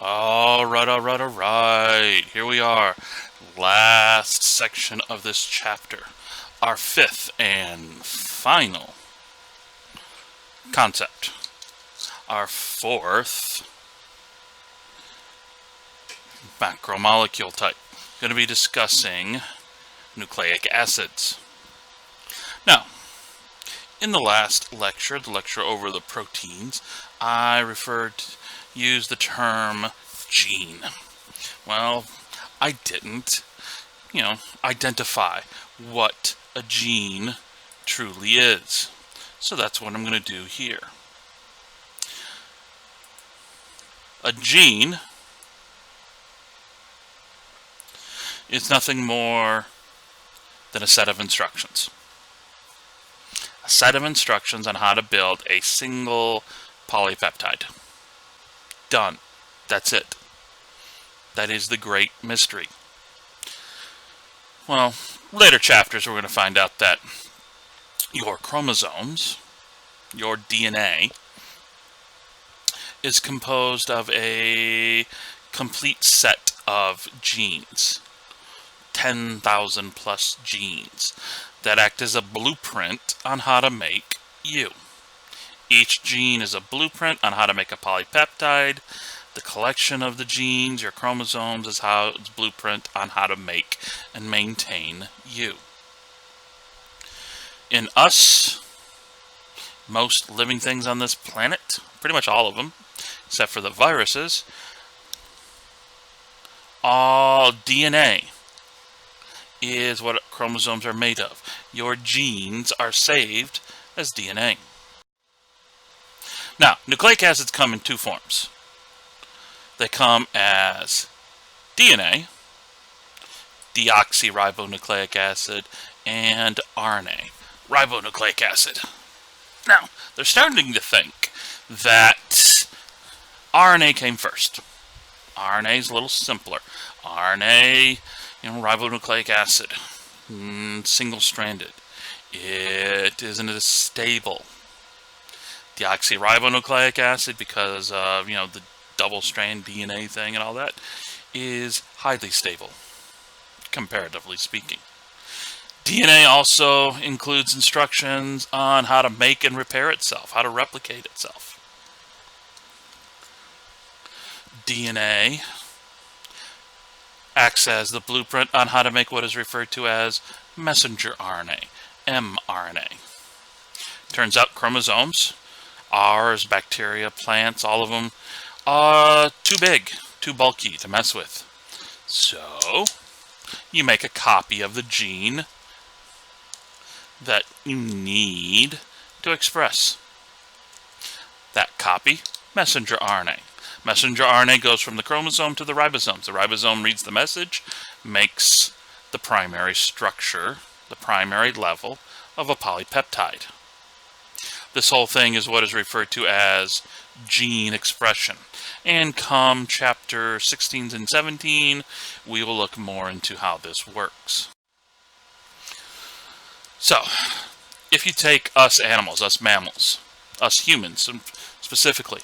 All right. Here we are. Last section of this chapter. Our fifth and final concept. Our fourth macromolecule type. Going to be discussing nucleic acids. Now, in the last lecture, the lecture over the proteins, I used the term gene. Well, I didn't, identify what a gene truly is. So that's what I'm going to do here. A gene is nothing more than a set of instructions. A set of instructions on how to build a single polypeptide. Done. That's it. That is the great mystery. Well, later chapters we're going to find out that your chromosomes, your DNA, is composed of a complete set of genes. 10,000 plus genes that act as a blueprint on how to make you. Each gene is a blueprint on how to make a polypeptide. The collection of the genes, your chromosomes, is how it's blueprint on how to make and maintain you. In us, most living things on this planet, pretty much all of them, except for the viruses, all DNA is what chromosomes are made of. Your genes are saved as DNA. Now, nucleic acids come in two forms. They come as DNA, deoxyribonucleic acid, and RNA, ribonucleic acid. Now, they're starting to think that RNA came first. RNA is a little simpler. RNA, ribonucleic acid, single-stranded. It isn't as stable. Deoxyribonucleic acid, because of the double-strand DNA thing and all that, is highly stable, comparatively speaking. DNA also includes instructions on how to make and repair itself, how to replicate itself. DNA acts as the blueprint on how to make what is referred to as messenger RNA, mRNA. Turns out chromosomes, ours, bacteria, plants, all of them, are too big, too bulky to mess with. So, you make a copy of the gene that you need to express. That copy, messenger RNA. Messenger RNA goes from the chromosome to the ribosomes. The ribosome reads the message, makes the primary structure, the primary level of a polypeptide. This whole thing is what is referred to as gene expression. And come chapter 16 and 17, we will look more into how this works. So, if you take us animals, us mammals, us humans specifically,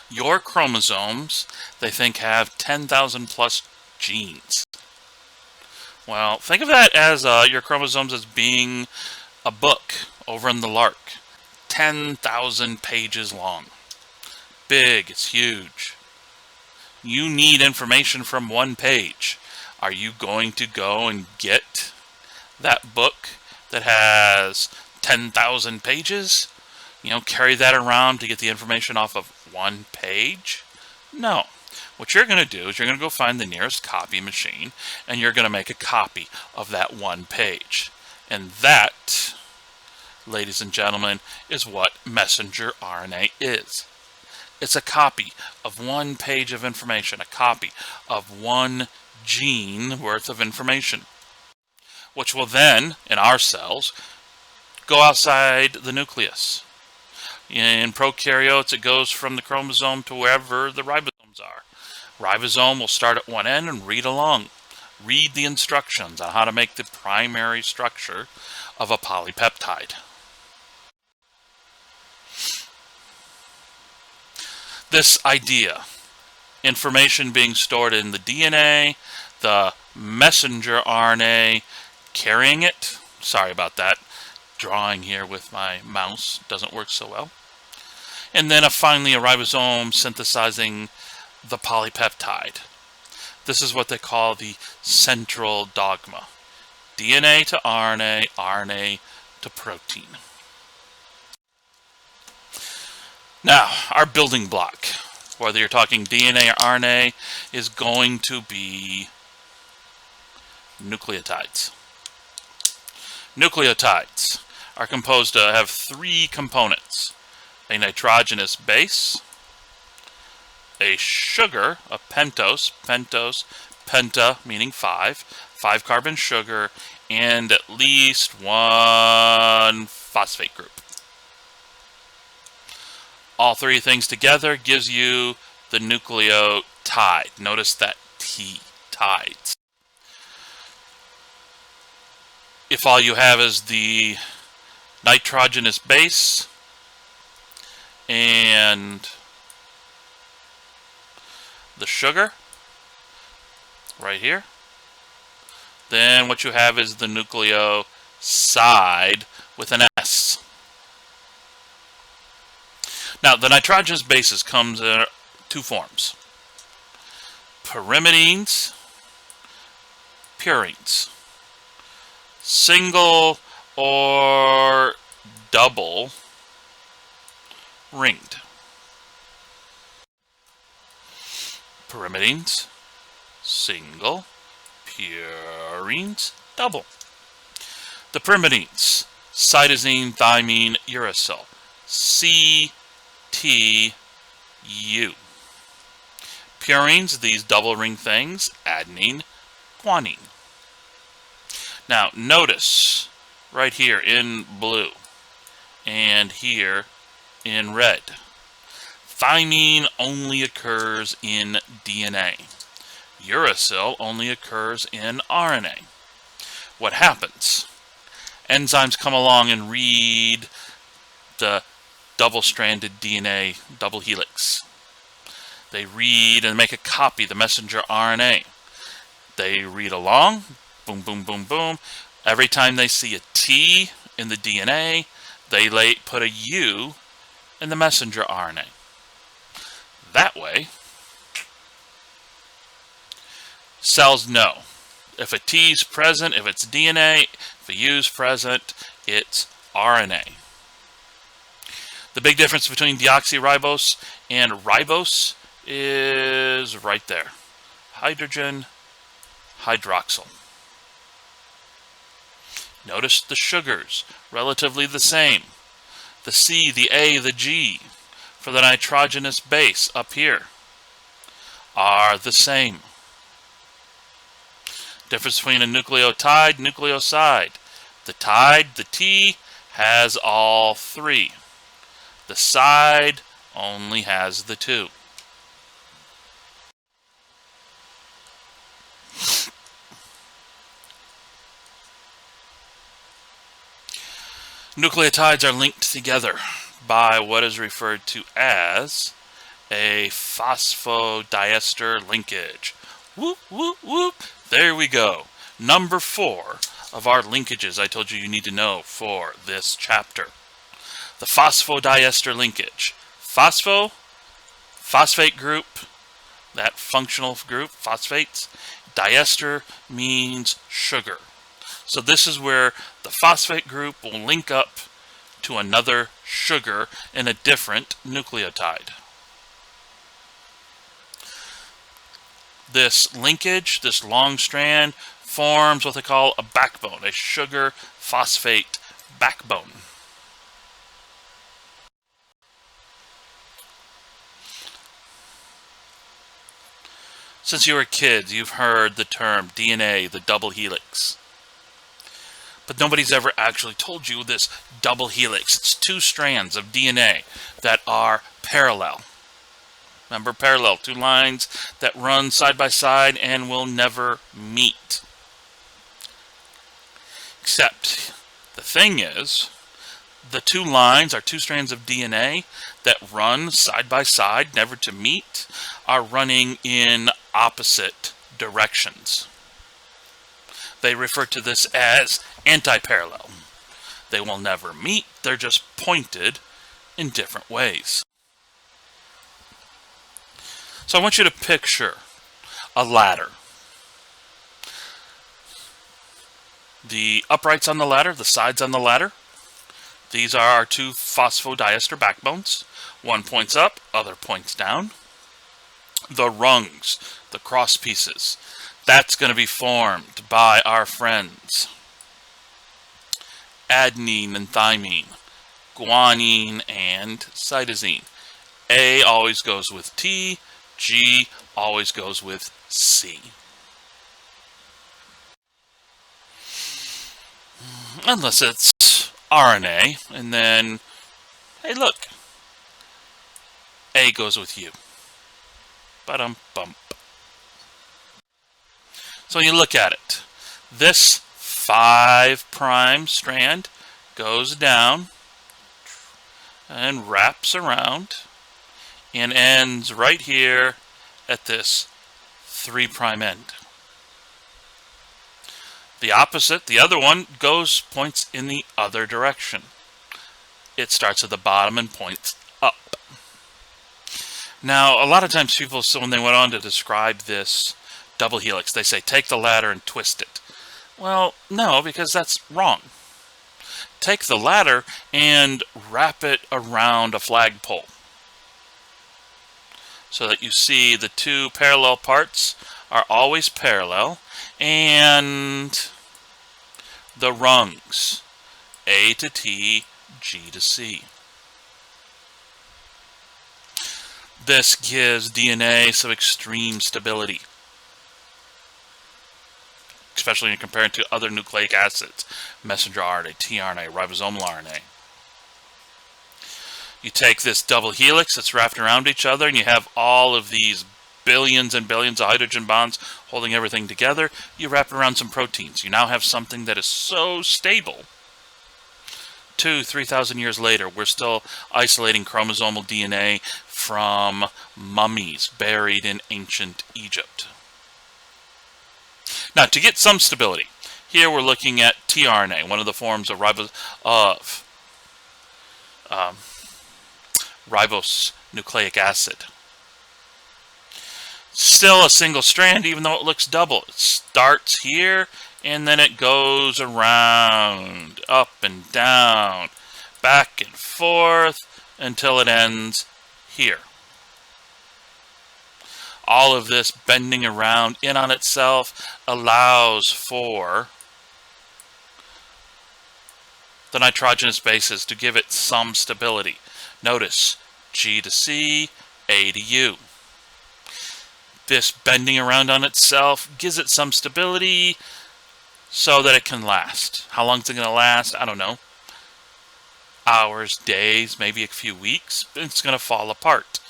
your chromosomes, they think, have 10,000 plus genes. Well, think of that as your chromosomes as being a book over in the Lark. 10,000 pages long. Big, it's huge. You need information from one page. Are you going to go and get that book that has 10,000 pages? Carry that around to get the information off of one page? No. What you're going to do is you're going to go find the nearest copy machine and you're going to make a copy of that one page. And that, ladies and gentlemen, is what messenger RNA is. It's a copy of one page of information, a copy of one gene worth of information, which will then, in our cells, go outside the nucleus. In prokaryotes, it goes from the chromosome to wherever the ribosomes are. Ribosome will start at one end and read along. Read the instructions on how to make the primary structure of a polypeptide. This idea information being stored in the DNA, the messenger RNA carrying it. Sorry about that. Drawing here with my mouse doesn't work so well. And then finally a ribosome synthesizing the polypeptide. This is what they call the central dogma. DNA to RNA, RNA to protein. Now, our building block, whether you're talking DNA or RNA, is going to be nucleotides. Nucleotides are composed of have three components: a nitrogenous base, a sugar, a pentose, penta meaning 5 carbon sugar, and at least one phosphate group. All three things together gives you the nucleotide. Notice that T, tides. If all you have is the nitrogenous base and the sugar right here, then what you have is the nucleoside with an S. Now, the nitrogenous bases comes in two forms: pyrimidines, purines, single or double ringed. Pyrimidines, single, purines, double. The pyrimidines: cytosine, thymine, uracil, CTU. Purines, these double ring things: adenine, guanine. Now notice right here in blue and here in red, thymine only occurs in DNA. Uracil only occurs in RNA. What happens? Enzymes come along and read the double-stranded DNA, double helix. They read and make a copy, the messenger RNA. They read along, boom, boom, boom, boom. Every time they see a T in the DNA, they put a U in the messenger RNA. That way, cells know if a T is present, if it's DNA, if a U is present, it's RNA. The big difference between deoxyribose and ribose is right there. Hydrogen, hydroxyl. Notice the sugars, relatively the same. The C, the A, the G for the nitrogenous base up here are the same. Difference between a nucleotide, nucleoside. The tide, the T, has all three. The side only has the two. Nucleotides are linked together by what is referred to as a phosphodiester linkage. Whoop, whoop, whoop. There we go. Number 4 of our linkages I told you you need to know for this chapter. The phosphodiester linkage. Phosphate group, that functional group, phosphates. Diester means sugar. So this is where the phosphate group will link up to another sugar in a different nucleotide. This linkage, this long strand, forms what they call a backbone, a sugar phosphate backbone. Since you were kids, you've heard the term DNA, the double helix. But nobody's ever actually told you this double helix. It's two strands of DNA that are parallel. Remember, parallel, two lines that run side by side and will never meet. Except, the thing is, The two lines, our two strands of DNA that run side by side, never to meet, are running in opposite directions. They refer to this as anti-parallel. They will never meet, they're just pointed in different ways. So I want you to picture a ladder. The uprights on the ladder, the sides on the ladder, these are our two phosphodiester backbones. One points up, other points down. The rungs, the cross pieces, that's going to be formed by our friends adenine and thymine, guanine and cytosine. A always goes with T, G always goes with C. Unless it's RNA, and then, hey look, A goes with U. Ba-dum-bump. So when you look at it, this 5' strand goes down and wraps around and ends right here at this 3' end. The opposite, the other one, points in the other direction. It starts at the bottom and points up. Now, a lot of times people, so when they went on to describe this double helix, they say, take the ladder and twist it. Well, no, because that's wrong. Take the ladder and wrap it around a flagpole so that you see the two parallel parts are always parallel, and the rungs, A to T, G to C. This gives DNA some extreme stability, especially when you compare it to other nucleic acids, messenger RNA, tRNA, ribosomal RNA. You take this double helix that's wrapped around each other, and you have all of these billions and billions of hydrogen bonds holding everything together. You wrap it around some proteins. You now have something that is so stable. 2,000-3,000 years later, we're still isolating chromosomal DNA from mummies buried in ancient Egypt. Now, to get some stability, here we're looking at tRNA, one of the forms of ribose nucleic acid. Still a single strand, even though it looks double. It starts here, and then it goes around, up and down, back and forth, until it ends here. All of this bending around in on itself allows for the nitrogenous bases to give it some stability. Notice G to C, A to U. This bending around on itself gives it some stability so that it can last. How long is it going to last? I don't know. Hours, days, maybe a few weeks. It's going to fall apart.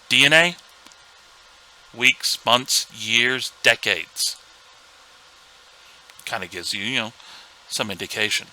DNA? Weeks, months, years, decades. Kind of gives you, some indication.